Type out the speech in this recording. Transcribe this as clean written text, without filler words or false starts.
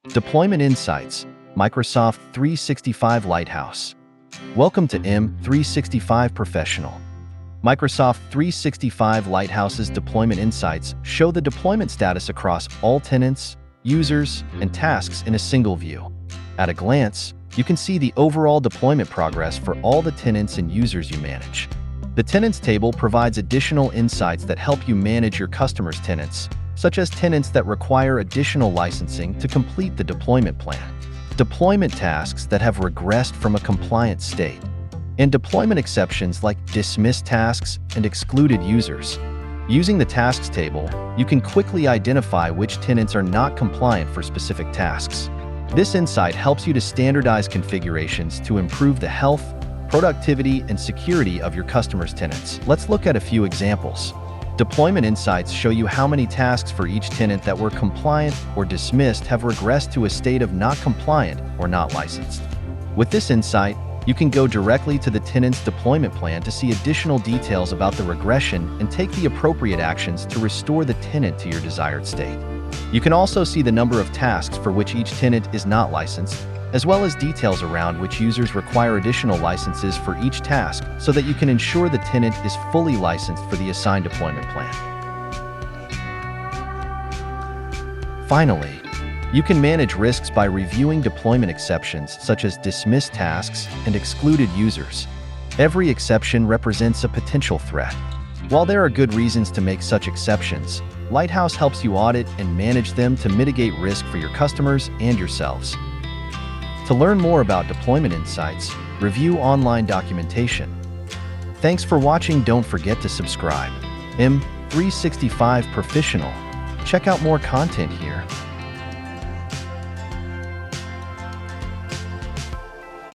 Deployment Insights, Microsoft 365 Lighthouse. Welcome to M365 Professional. Microsoft 365 Lighthouse's Deployment Insights show the deployment status across all tenants, users, and tasks in a single view. At a glance, you can see the overall deployment progress for all the tenants and users you manage. The Tenants table provides additional insights that help you manage your customers' tenants, such as tenants that require additional licensing to complete the deployment plan, deployment tasks that have regressed from a compliant state, and deployment exceptions like dismissed tasks and excluded users. Using the Tasks table, you can quickly identify which tenants are not compliant for specific tasks. This insight helps you to standardize configurations to improve the health, productivity, and security of your customers' tenants. Let's look at a few examples. Deployment Insights show you how many tasks for each tenant that were compliant or dismissed have regressed to a state of not compliant or not licensed. With this insight, you can go directly to the tenant's deployment plan to see additional details about the regression and take the appropriate actions to restore the tenant to your desired state. You can also see the number of tasks for which each tenant is not licensed, as well as details around which users require additional licenses for each task so that you can ensure the tenant is fully licensed for the assigned deployment plan. Finally, you can manage risks by reviewing deployment exceptions such as dismissed tasks and excluded users. Every exception represents a potential threat. While there are good reasons to make such exceptions, Lighthouse helps you audit and manage them to mitigate risk for your customers and yourselves. To learn more about deployment insights, review online documentation. Thanks for watching. Don't forget to subscribe. M365 Professional. Check out more content here.